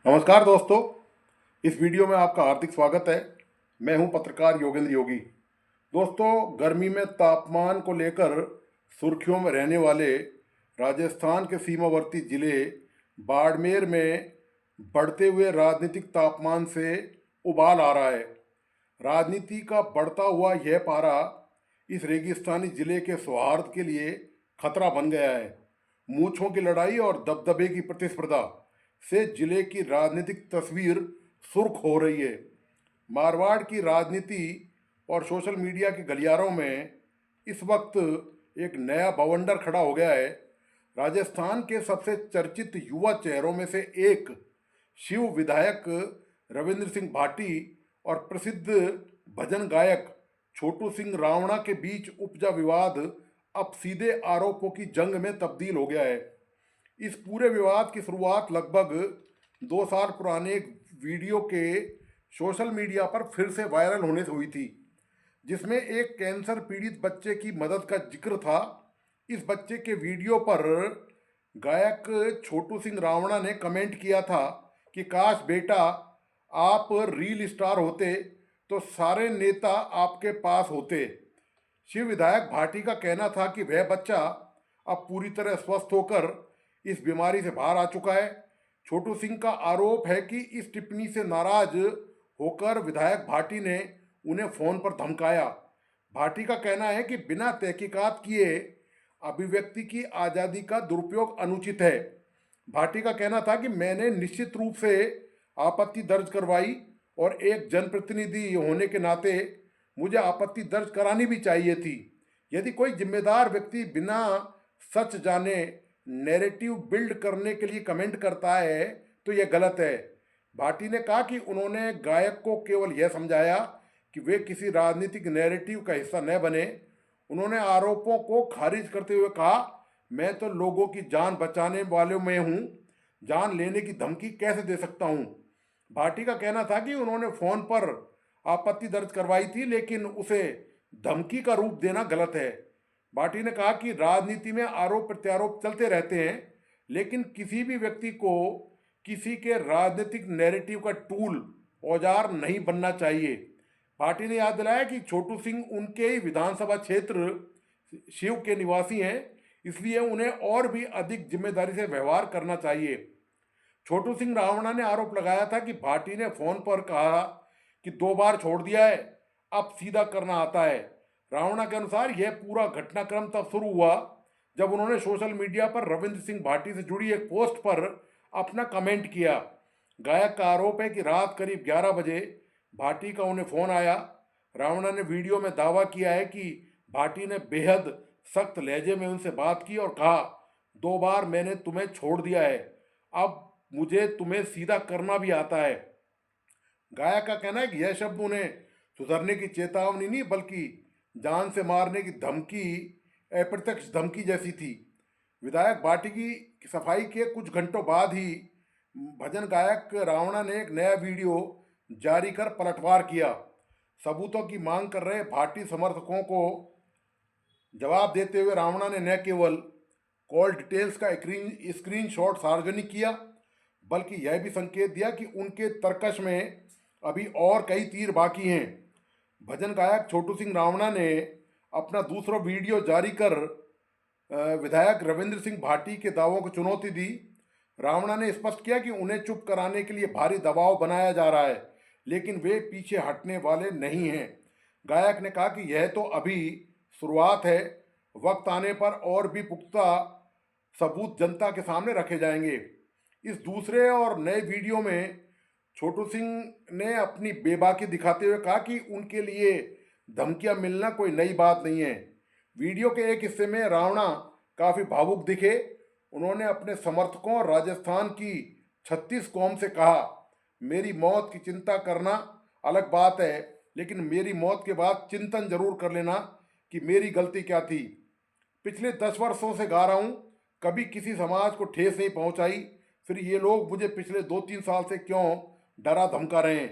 नमस्कार दोस्तों, इस वीडियो में आपका हार्दिक स्वागत है। मैं हूं पत्रकार योगेंद्र योगी। दोस्तों, गर्मी में तापमान को लेकर सुर्खियों में रहने वाले राजस्थान के सीमावर्ती जिले बाड़मेर में बढ़ते हुए राजनीतिक तापमान से उबाल आ रहा है। राजनीति का बढ़ता हुआ यह पारा इस रेगिस्तानी जिले के सौहार्द के लिए खतरा बन गया है। मूंछों की लड़ाई और दबदबे की प्रतिस्पर्धा से जिले की राजनीतिक तस्वीर सुर्ख हो रही है। मारवाड़ की राजनीति और सोशल मीडिया के गलियारों में इस वक्त एक नया बवंडर खड़ा हो गया है। राजस्थान के सबसे चर्चित युवा चेहरों में से एक शिव विधायक रविंद्र सिंह भाटी और प्रसिद्ध भजन गायक छोटू सिंह रावणा के बीच उपजा विवाद अब सीधे आरोपों की जंग में तब्दील हो गया है। इस पूरे विवाद की शुरुआत लगभग 2 साल पुराने एक वीडियो के सोशल मीडिया पर फिर से वायरल होने से हुई थी, जिसमें एक कैंसर पीड़ित बच्चे की मदद का जिक्र था। इस बच्चे के वीडियो पर गायक छोटू सिंह रावणा ने कमेंट किया था कि काश बेटा आप रील स्टार होते तो सारे नेता आपके पास होते। शिव विधायक भाटी का कहना था कि वह बच्चा अब पूरी तरह स्वस्थ होकर इस बीमारी से बाहर आ चुका है। छोटू सिंह का आरोप है कि इस टिप्पणी से नाराज होकर विधायक भाटी ने उन्हें फोन पर धमकाया। भाटी का कहना है कि बिना तहकीकात किए अभिव्यक्ति की आज़ादी का दुरुपयोग अनुचित है। भाटी का कहना था कि मैंने निश्चित रूप से आपत्ति दर्ज करवाई और एक जनप्रतिनिधि होने के नाते मुझे आपत्ति दर्ज करानी भी चाहिए थी। यदि कोई जिम्मेदार व्यक्ति बिना सच जाने नैरेटिव बिल्ड करने के लिए कमेंट करता है तो यह गलत है। भाटी ने कहा कि उन्होंने गायक को केवल यह समझाया कि वे किसी राजनीतिक नैरेटिव का हिस्सा न बने। उन्होंने आरोपों को खारिज करते हुए कहा, मैं तो लोगों की जान बचाने वालों में हूँ, जान लेने की धमकी कैसे दे सकता हूँ। भाटी का कहना था कि उन्होंने फ़ोन पर आपत्ति दर्ज करवाई थी, लेकिन उसे धमकी का रूप देना गलत है। भाटी ने कहा कि राजनीति में आरोप प्रत्यारोप चलते रहते हैं, लेकिन किसी भी व्यक्ति को किसी के राजनीतिक नैरेटिव का टूल औजार नहीं बनना चाहिए। पार्टी ने याद दिलाया कि छोटू सिंह उनके ही विधानसभा क्षेत्र शिव के निवासी हैं, इसलिए उन्हें और भी अधिक जिम्मेदारी से व्यवहार करना चाहिए। छोटू सिंह रावणा ने आरोप लगाया था कि भाटी ने फोन पर कहा कि 2 बार छोड़ दिया है, अब सीधा करना आता है। रावणा के अनुसार यह पूरा घटनाक्रम तब शुरू हुआ जब उन्होंने सोशल मीडिया पर रविंद्र सिंह भाटी से जुड़ी एक पोस्ट पर अपना कमेंट किया। गायक का आरोप है कि रात करीब 11 बजे भाटी का उन्हें फ़ोन आया। रावणा ने वीडियो में दावा किया है कि भाटी ने बेहद सख्त लहजे में उनसे बात की और कहा, 2 बार मैंने तुम्हें छोड़ दिया है, अब मुझे तुम्हें सीधा करना भी आता है। गायक का कहना है कि यह शब्द उन्हें सुधरने की चेतावनी नहीं बल्कि जान से मारने की धमकी, अप्रत्यक्ष धमकी जैसी थी। विधायक भाटी की सफाई के कुछ घंटों बाद ही भजन गायक रावणा ने एक नया वीडियो जारी कर पलटवार किया। सबूतों की मांग कर रहे भाटी समर्थकों को जवाब देते हुए रावणा ने न केवल कॉल डिटेल्स का स्क्रीनशॉट सार्वजनिक किया, बल्कि यह भी संकेत दिया कि उनके तर्कश में अभी और कई तीर बाकी हैं। भजन गायक छोटू सिंह रावणा ने अपना दूसरा वीडियो जारी कर विधायक रविंद्र सिंह भाटी के दावों को चुनौती दी। रावणा ने स्पष्ट किया कि उन्हें चुप कराने के लिए भारी दबाव बनाया जा रहा है, लेकिन वे पीछे हटने वाले नहीं हैं। गायक ने कहा कि यह तो अभी शुरुआत है, वक्त आने पर और भी पुख्ता सबूत जनता के सामने रखे जाएंगे। इस दूसरे और नए वीडियो में छोटू सिंह ने अपनी बेबाकी दिखाते हुए कहा कि उनके लिए धमकियां मिलना कोई नई बात नहीं है। वीडियो के एक हिस्से में रावणा काफ़ी भावुक दिखे। उन्होंने अपने समर्थकों और राजस्थान की 36 कौम से कहा, मेरी मौत की चिंता करना अलग बात है, लेकिन मेरी मौत के बाद चिंतन जरूर कर लेना कि मेरी गलती क्या थी। पिछले 10 वर्षों से गा रहा हूँ, कभी किसी समाज को ठेस नहीं पहुँचाई, फिर ये लोग मुझे पिछले 2-3 साल से क्यों डरा धमका रहे हैं।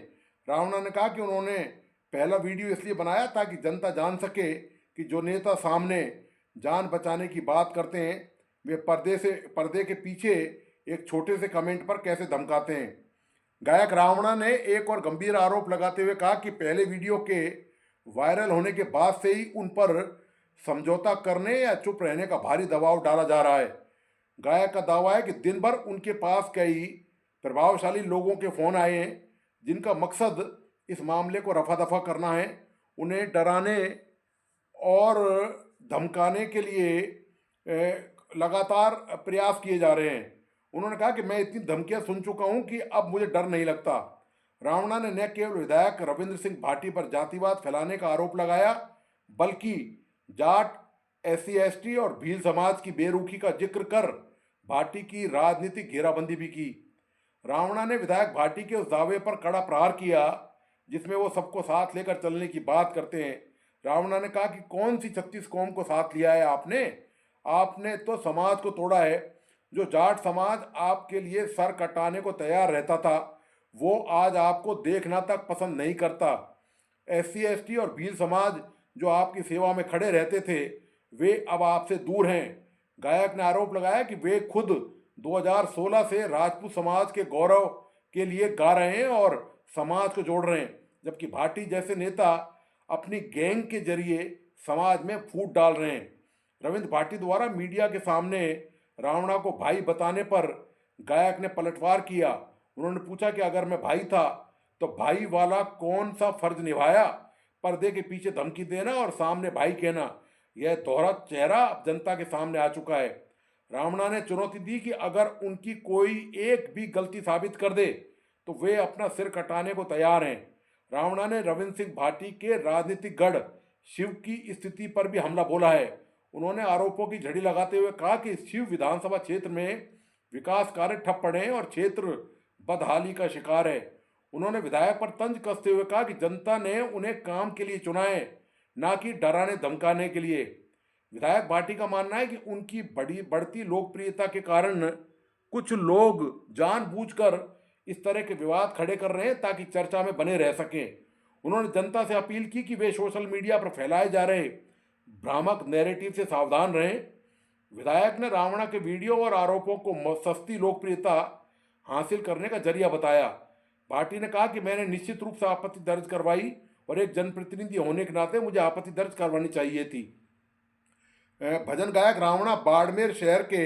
रावणा ने कहा कि उन्होंने पहला वीडियो इसलिए बनाया ताकि जनता जान सके कि जो नेता सामने जान बचाने की बात करते हैं वे पर्दे के पीछे एक छोटे से कमेंट पर कैसे धमकाते हैं। गायक रावणा ने एक और गंभीर आरोप लगाते हुए कहा कि पहले वीडियो के वायरल होने के बाद से ही उन पर समझौता करने या चुप रहने का भारी दबाव डाला जा रहा है। गायक का दावा है कि दिन भर उनके पास कई प्रभावशाली लोगों के फोन आए हैं जिनका मकसद इस मामले को रफा दफा करना है। उन्हें डराने और धमकाने के लिए लगातार प्रयास किए जा रहे हैं। उन्होंने कहा कि मैं इतनी धमकियां सुन चुका हूं कि अब मुझे डर नहीं लगता। रावणा ने न केवल विधायक रविंद्र सिंह भाटी पर जातिवाद फैलाने का आरोप लगाया, बल्कि जाट, SC ST और भील समाज की बेरुखी का जिक्र कर भाटी की राजनीतिक घेराबंदी भी की। रावणा ने विधायक भाटी के उस दावे पर कड़ा प्रहार किया जिसमें वो सबको साथ लेकर चलने की बात करते हैं। रावणा ने कहा कि कौन सी 36 कौम को साथ लिया है आपने? आपने तो समाज को तोड़ा है। जो जाट समाज आपके लिए सर कटाने को तैयार रहता था, वो आज आपको देखना तक पसंद नहीं करता। SC ST और भील समाज जो आपकी सेवा में खड़े रहते थे, वे अब आपसे दूर हैं। गायक ने आरोप लगाया कि वे खुद 2016 से राजपूत समाज के गौरव के लिए गा रहे हैं और समाज को जोड़ रहे हैं, जबकि भाटी जैसे नेता अपनी गैंग के जरिए समाज में फूट डाल रहे हैं। रविंद्र भाटी द्वारा मीडिया के सामने रावणा को भाई बताने पर गायक ने पलटवार किया। उन्होंने पूछा कि अगर मैं भाई था तो भाई वाला कौन सा फर्ज निभाया? पर्दे के पीछे धमकी देना और सामने भाई कहना, यह दोहरा चेहरा अब जनता के सामने आ चुका है। रावणा ने चुनौती दी कि अगर उनकी कोई एक भी गलती साबित कर दे तो वे अपना सिर कटाने को तैयार हैं। रावणा ने रविंद्र सिंह भाटी के राजनीतिक गढ़ शिव की स्थिति पर भी हमला बोला है। उन्होंने आरोपों की झड़ी लगाते हुए कहा कि शिव विधानसभा क्षेत्र में विकास कार्य ठप पड़े हैं और क्षेत्र बदहाली का शिकार है। उन्होंने विधायक पर तंज कसते हुए कहा कि जनता ने उन्हें काम के लिए चुना है, ना कि डराने धमकाने के लिए। विधायक भाटी का मानना है कि उनकी बढ़ती लोकप्रियता के कारण कुछ लोग जानबूझकर इस तरह के विवाद खड़े कर रहे हैं ताकि चर्चा में बने रह सकें। उन्होंने जनता से अपील की कि वे सोशल मीडिया पर फैलाए जा रहे भ्रामक नैरेटिव से सावधान रहें। विधायक ने रावणा के वीडियो और आरोपों को सस्ती लोकप्रियता हासिल करने का जरिया बताया। पार्टी ने कहा कि मैंने निश्चित रूप से आपत्ति दर्ज करवाई और एक जनप्रतिनिधि होने के नाते मुझे आपत्ति दर्ज करवानी चाहिए थी। भजन गायक रावणा बाड़मेर शहर के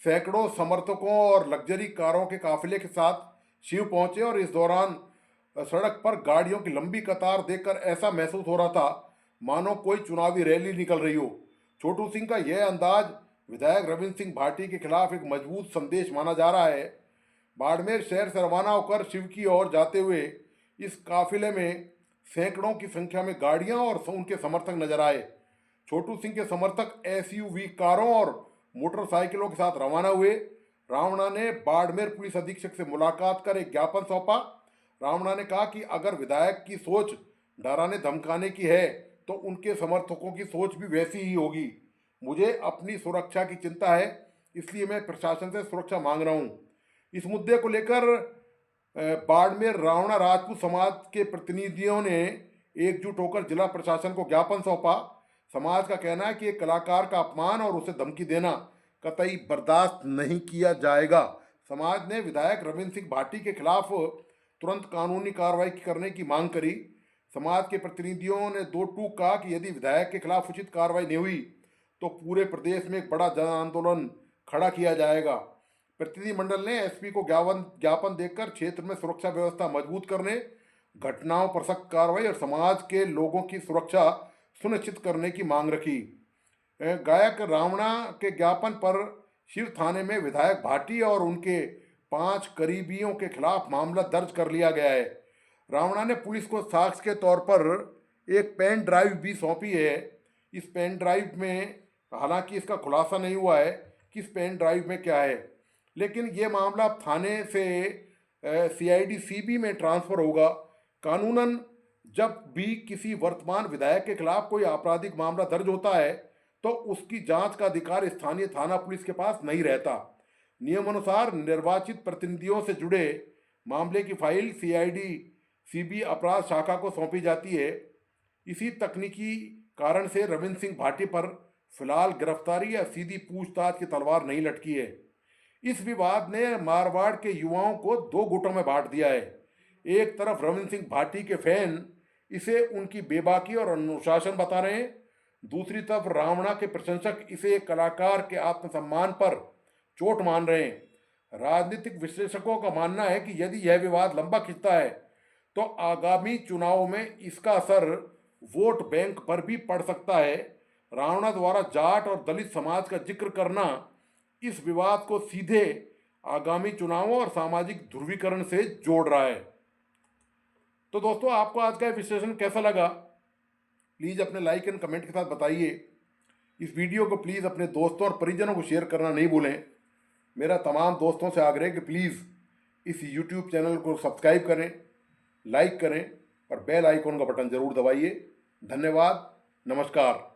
सैकड़ों समर्थकों और लग्जरी कारों के काफिले के साथ शिव पहुंचे और इस दौरान सड़क पर गाड़ियों की लंबी कतार देखकर ऐसा महसूस हो रहा था मानो कोई चुनावी रैली निकल रही हो। छोटू सिंह का यह अंदाज विधायक रविंद्र सिंह भाटी के खिलाफ एक मजबूत संदेश माना जा रहा है। बाड़मेर शहर से रवाना होकर शिव की ओर जाते हुए इस काफिले में सैकड़ों की संख्या में गाड़ियां और उनके समर्थक नजर आए। छोटू सिंह के समर्थक SUV कारों और मोटरसाइकिलों के साथ रवाना हुए। रावणा ने बाड़मेर पुलिस अधीक्षक से मुलाकात कर एक ज्ञापन सौंपा। रावणा ने कहा कि अगर विधायक की सोच डराने धमकाने की है तो उनके समर्थकों की सोच भी वैसी ही होगी। मुझे अपनी सुरक्षा की चिंता है, इसलिए मैं प्रशासन से सुरक्षा मांग रहा हूँ। इस मुद्दे को लेकर बाड़मेर रावणा राजपूत समाज के प्रतिनिधियों ने एकजुट होकर जिला प्रशासन को ज्ञापन सौंपा। समाज का कहना है कि एक कलाकार का अपमान और उसे धमकी देना कतई बर्दाश्त नहीं किया जाएगा। समाज ने विधायक रविंद्र सिंह भाटी के खिलाफ तुरंत कानूनी कार्रवाई करने की मांग करी। समाज के प्रतिनिधियों ने दो टूक कहा कि यदि विधायक के खिलाफ उचित कार्रवाई नहीं हुई तो पूरे प्रदेश में एक बड़ा जन आंदोलन खड़ा किया जाएगा। प्रतिनिधिमंडल ने SP को ज्ञापन देकर क्षेत्र में सुरक्षा व्यवस्था मजबूत करने, घटनाओं पर सख्त कार्रवाई और समाज के लोगों की सुरक्षा सुनिश्चित करने की मांग रखी। गायक रावणा के ज्ञापन पर शिव थाने में विधायक भाटी और उनके 5 करीबियों के खिलाफ मामला दर्ज कर लिया गया है। रावणा ने पुलिस को साक्ष्य के तौर पर एक पेन ड्राइव भी सौंपी है। इस पेन ड्राइव में हालांकि इसका खुलासा नहीं हुआ है कि इस पेन ड्राइव में क्या है, लेकिन ये मामला थाने से CID CB में ट्रांसफ़र होगा। कानूनन जब भी किसी वर्तमान विधायक के खिलाफ कोई आपराधिक मामला दर्ज होता है तो उसकी जांच का अधिकार स्थानीय थाना पुलिस के पास नहीं रहता। नियमानुसार निर्वाचित प्रतिनिधियों से जुड़े मामले की फाइल CID CB अपराध शाखा को सौंपी जाती है। इसी तकनीकी कारण से रविंद्र सिंह भाटी पर फिलहाल गिरफ्तारी या सीधी पूछताछ की तलवार नहीं लटकी है। इस विवाद ने मारवाड़ के युवाओं को दो गुटों में बांट दिया है। एक तरफ रविंद्र सिंह भाटी के फैन इसे उनकी बेबाकी और अनुशासन बता रहे हैं, दूसरी तरफ रावणा के प्रशंसक इसे एक कलाकार के आत्मसम्मान पर चोट मान रहे हैं। राजनीतिक विश्लेषकों का मानना है कि यदि यह विवाद लंबा खिंचता है तो आगामी चुनाव में इसका असर वोट बैंक पर भी पड़ सकता है। रावणा द्वारा जाट और दलित समाज का जिक्र करना इस विवाद को सीधे आगामी चुनावों और सामाजिक ध्रुवीकरण से जोड़ रहा है। तो दोस्तों, आपको आज का विश्लेषण कैसा लगा? प्लीज़ अपने लाइक एंड कमेंट के साथ बताइए। इस वीडियो को प्लीज़ अपने दोस्तों और परिजनों को शेयर करना नहीं भूलें। मेरा तमाम दोस्तों से आग्रह है कि प्लीज़ इस यूट्यूब चैनल को सब्सक्राइब करें, लाइक करें और बेल आइकॉन का बटन ज़रूर दबाइए। धन्यवाद। नमस्कार।